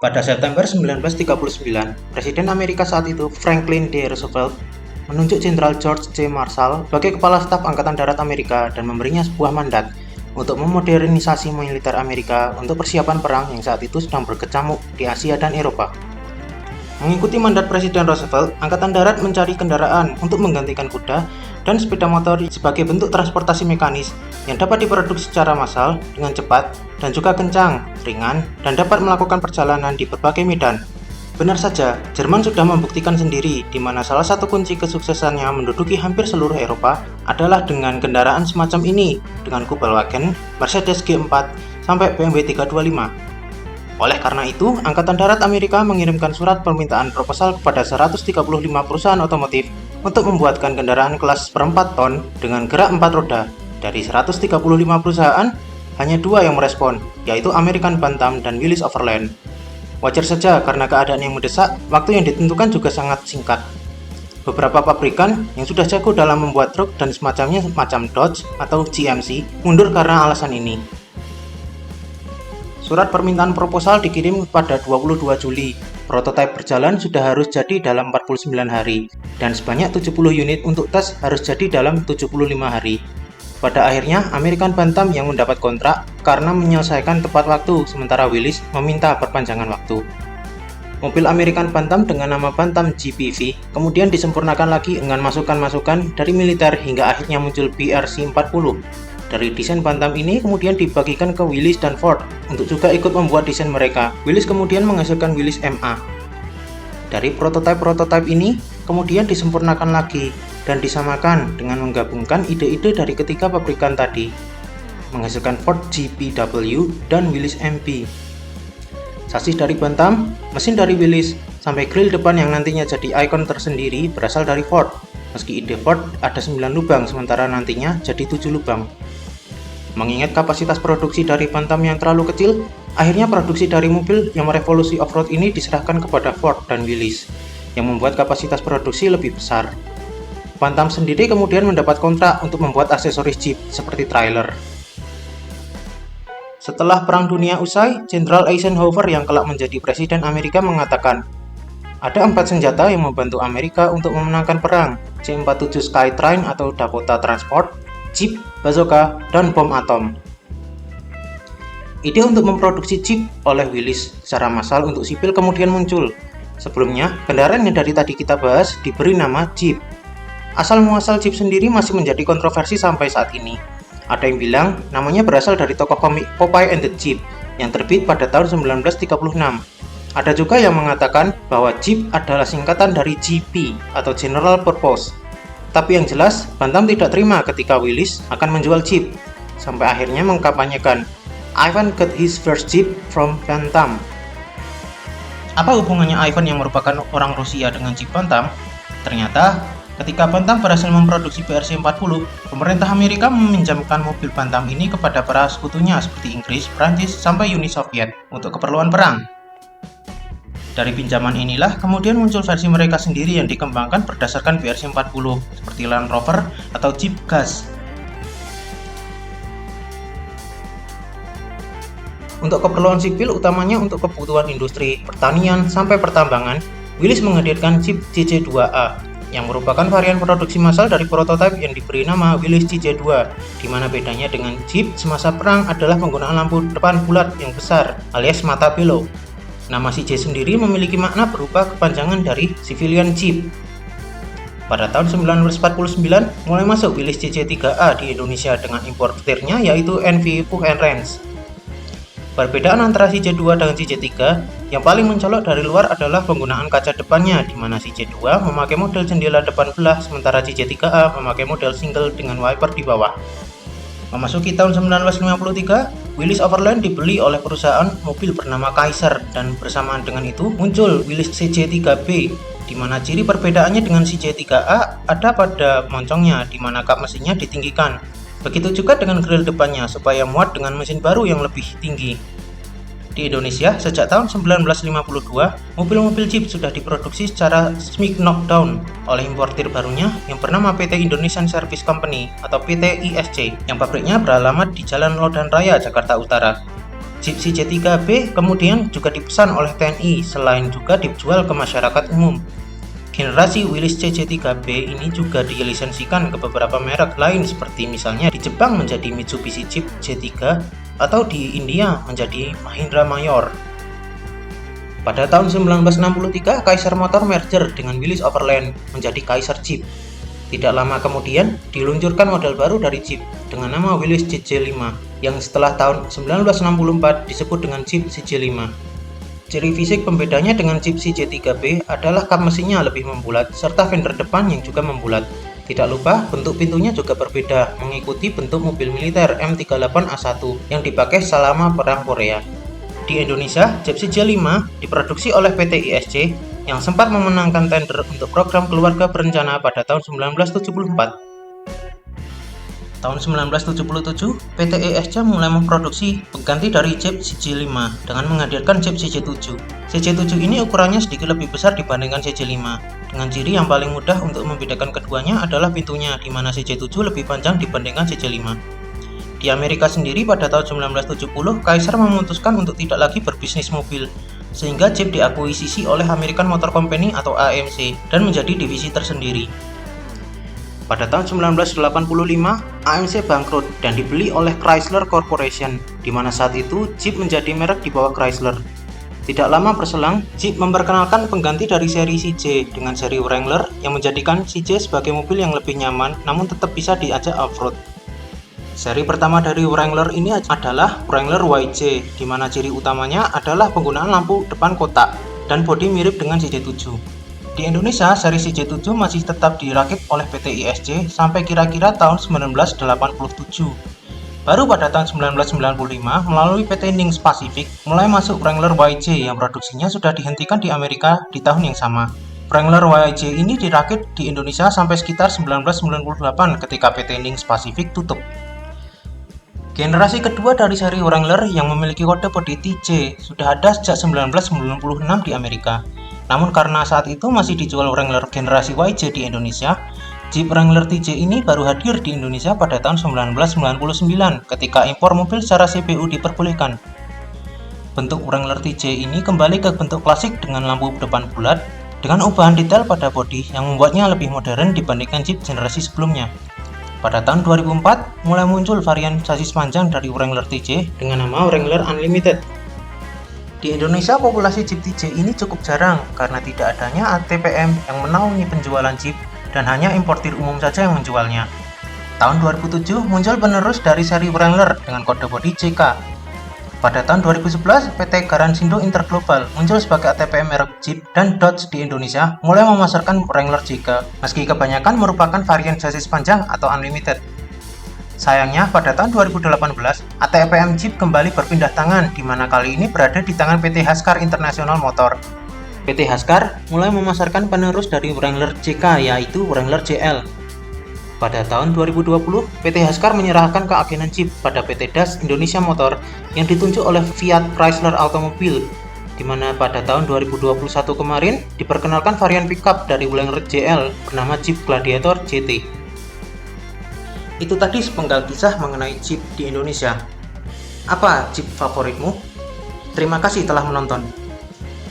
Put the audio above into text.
Pada September 1939, Presiden Amerika saat itu Franklin D. Roosevelt menunjuk Jenderal George C. Marshall sebagai Kepala Staf Angkatan Darat Amerika dan memberinya sebuah mandat untuk memodernisasi militer Amerika untuk persiapan perang yang saat itu sedang berkecamuk di Asia dan Eropa. Mengikuti mandat Presiden Roosevelt, Angkatan Darat mencari kendaraan untuk menggantikan kuda dan sepeda motor sebagai bentuk transportasi mekanis yang dapat diproduksi secara massal dengan cepat dan juga kencang, ringan, dan dapat melakukan perjalanan di berbagai medan. Benar saja, Jerman sudah membuktikan sendiri di mana salah satu kunci kesuksesannya menduduki hampir seluruh Eropa adalah dengan kendaraan semacam ini, dengan Kubelwagen, Mercedes G4, sampai BMW 325. Oleh karena itu, Angkatan Darat Amerika mengirimkan surat permintaan proposal kepada 135 perusahaan otomotif untuk membuatkan kendaraan kelas seperempat ton dengan gerak 4 roda. Dari 135 perusahaan, hanya 2 yang merespon, yaitu American Bantam dan Willys Overland. Wajar saja karena keadaan yang mendesak, waktu yang ditentukan juga sangat singkat. Beberapa pabrikan yang sudah jago dalam membuat truk dan semacamnya macam Dodge atau GMC mundur karena alasan ini. Surat permintaan proposal dikirim pada 22 Juli. Prototipe berjalan sudah harus jadi dalam 49 hari, dan sebanyak 70 unit untuk tes harus jadi dalam 75 hari. Pada akhirnya, American Bantam yang mendapat kontrak karena menyelesaikan tepat waktu, sementara Willys meminta perpanjangan waktu. Mobil American Bantam dengan nama Bantam GPV kemudian disempurnakan lagi dengan masukan-masukan dari militer hingga akhirnya muncul BRC-40. Dari desain Bantam ini kemudian dibagikan ke Willys dan Ford untuk juga ikut membuat desain mereka. Willys kemudian menghasilkan Willys MA. Dari prototipe-prototipe ini kemudian disempurnakan lagi dan disamakan dengan menggabungkan ide-ide dari ketiga pabrikan tadi, menghasilkan Ford GPW dan Willys MB. Sasis dari Bantam, mesin dari Willys, sampai grill depan yang nantinya jadi ikon tersendiri berasal dari Ford. Meski ide Ford ada 9 lubang sementara nantinya jadi 7 lubang. Mengingat kapasitas produksi dari Bantam yang terlalu kecil, akhirnya produksi dari mobil yang merevolusi off-road ini diserahkan kepada Ford dan Willys, yang membuat kapasitas produksi lebih besar. Bantam sendiri kemudian mendapat kontrak untuk membuat aksesoris Jeep seperti trailer. Setelah Perang Dunia usai, Jenderal Eisenhower yang kelak menjadi Presiden Amerika mengatakan, ada 4 senjata yang membantu Amerika untuk memenangkan perang, C-47 Skytrain atau Dakota Transport, Jeep, bazooka, dan bom atom. Ide untuk memproduksi Jeep oleh Willys secara massal untuk sipil kemudian muncul. Sebelumnya, kendaraan yang dari tadi kita bahas diberi nama Jeep. Asal-muasal Jeep sendiri masih menjadi kontroversi sampai saat ini. Ada yang bilang namanya berasal dari tokoh komik Popeye and the Jeep yang terbit pada tahun 1936. Ada juga yang mengatakan bahwa Jeep adalah singkatan dari GP atau General Purpose. Tapi yang jelas, Bantam tidak terima ketika Willys akan menjual Jeep, sampai akhirnya mengkampanyekan, Ivan got his first Jeep from Bantam. Apa hubungannya Ivan yang merupakan orang Rusia dengan Jeep Bantam? Ternyata, ketika Bantam berhasil memproduksi BRC-40, pemerintah Amerika meminjamkan mobil Bantam ini kepada para sekutunya seperti Inggris, Prancis, sampai Uni Soviet untuk keperluan perang. Dari pinjaman inilah kemudian muncul versi mereka sendiri yang dikembangkan berdasarkan BRC-40 seperti Land Rover atau Jeep Gas. Untuk keperluan sipil utamanya untuk kebutuhan industri, pertanian, sampai pertambangan, Willys menghadirkan Jeep CJ2A yang merupakan varian produksi massal dari prototipe yang diberi nama Willys CJ2, di mana bedanya dengan Jeep semasa perang adalah penggunaan lampu depan bulat yang besar alias mata belok. Nama CJ sendiri memiliki makna berupa kepanjangan dari Civilian Jeep. Pada tahun 1949, mulai masuk Willys CJ3A di Indonesia dengan importirnya yaitu NV Puch & Rens. Perbedaan antara CJ2 dengan CJ3 yang paling mencolok dari luar adalah penggunaan kaca depannya, di mana CJ2 memakai model jendela depan belah sementara CJ3A memakai model single dengan wiper di bawah. Memasuki tahun 1953, Willys Overland dibeli oleh perusahaan mobil bernama Kaiser dan bersamaan dengan itu muncul Willys CJ3B, di mana ciri perbedaannya dengan CJ3A ada pada moncongnya di mana kap mesinnya ditinggikan. Begitu juga dengan grill depannya supaya muat dengan mesin baru yang lebih tinggi. Di Indonesia, sejak tahun 1952, mobil-mobil Jeep sudah diproduksi secara semi knockdown oleh importir barunya yang bernama PT Indonesian Service Company atau PT ISC yang pabriknya beralamat di Jalan Lodan Raya, Jakarta Utara. Chip CJ3B kemudian juga dipesan oleh TNI selain juga dijual ke masyarakat umum. Generasi Willys CJ3B ini juga dilisensikan ke beberapa merek lain seperti misalnya di Jepang menjadi Mitsubishi Chip J3 atau di India menjadi Mahindra Mayor. Pada tahun 1963, Chrysler Motor merger dengan Willys Overland menjadi Chrysler Jeep. Tidak lama kemudian, diluncurkan model baru dari Jeep dengan nama Willys CJ5 yang setelah tahun 1964 disebut dengan Jeep CJ5. Ciri fisik pembedanya dengan Jeep CJ3B adalah kap mesinnya lebih membulat serta fender depan yang juga membulat. Tidak lupa, bentuk pintunya juga berbeda, mengikuti bentuk mobil militer M38A1 yang dipakai selama Perang Korea. Di Indonesia, Jeep CJ5 diproduksi oleh PT ISC yang sempat memenangkan tender untuk program keluarga berencana pada tahun 1974. Tahun 1977, PT ISC mulai memproduksi pengganti dari Jeep CJ5 dengan menghadirkan Jeep CJ7. CJ7 ini ukurannya sedikit lebih besar dibandingkan CJ5, dengan ciri yang paling mudah untuk membedakan keduanya adalah pintunya, di mana CJ7 lebih panjang dibandingkan CJ5. Di Amerika sendiri pada tahun 1970, Chrysler memutuskan untuk tidak lagi berbisnis mobil, sehingga Jeep diakuisisi oleh American Motor Company atau AMC dan menjadi divisi tersendiri. Pada tahun 1985, AMC bangkrut dan dibeli oleh Chrysler Corporation, di mana saat itu Jeep menjadi merek di bawah Chrysler. Tidak lama berselang, Jeep memperkenalkan pengganti dari seri CJ dengan seri Wrangler yang menjadikan CJ sebagai mobil yang lebih nyaman namun tetap bisa diajak off-road. Seri pertama dari Wrangler ini adalah Wrangler YJ, di mana ciri utamanya adalah penggunaan lampu depan kotak dan bodi mirip dengan CJ7. Di Indonesia, seri CJ7 masih tetap dirakit oleh PT ISC sampai kira-kira tahun 1987. Baru pada tahun 1995, melalui PT Nings Pacific, mulai masuk Wrangler YJ yang produksinya sudah dihentikan di Amerika di tahun yang sama. Wrangler YJ ini dirakit di Indonesia sampai sekitar 1998 ketika PT Nings Pacific tutup. Generasi kedua dari seri Wrangler yang memiliki kode bodi TJ sudah ada sejak 1996 di Amerika. Namun karena saat itu masih dijual Wrangler generasi YJ di Indonesia, Jeep Wrangler TJ ini baru hadir di Indonesia pada tahun 1999 ketika impor mobil secara CPU diperbolehkan. Bentuk Wrangler TJ ini kembali ke bentuk klasik dengan lampu depan bulat, dengan ubahan detail pada bodi yang membuatnya lebih modern dibandingkan Jeep generasi sebelumnya. Pada tahun 2004, mulai muncul varian sasis panjang dari Wrangler TJ dengan nama Wrangler Unlimited. Di Indonesia, populasi Jeep TJ ini cukup jarang karena tidak adanya ATPM yang menaungi penjualan Jeep dan hanya importir umum saja yang menjualnya. Tahun 2007 muncul penerus dari seri Wrangler dengan kode bodi JK. Pada tahun 2011, PT Garansindo Interglobal muncul sebagai ATPM merek Jeep dan Dodge di Indonesia mulai memasarkan Wrangler JK, meski kebanyakan merupakan varian sasis panjang atau Unlimited. Sayangnya, pada tahun 2018, ATPM Jeep kembali berpindah tangan, di mana kali ini berada di tangan PT Haskar International Motor. PT Haskar mulai memasarkan penerus dari Wrangler JK, yaitu Wrangler JL. Pada tahun 2020, PT Haskar menyerahkan keagenan Jeep pada PT Das Indonesia Motor yang ditunjuk oleh Fiat Chrysler Automobile, di mana pada tahun 2021 kemarin diperkenalkan varian pickup dari Wrangler JL bernama Jeep Gladiator GT. Itu tadi sepenggal kisah mengenai Jeep di Indonesia. Apa Jeep favoritmu? Terima kasih telah menonton.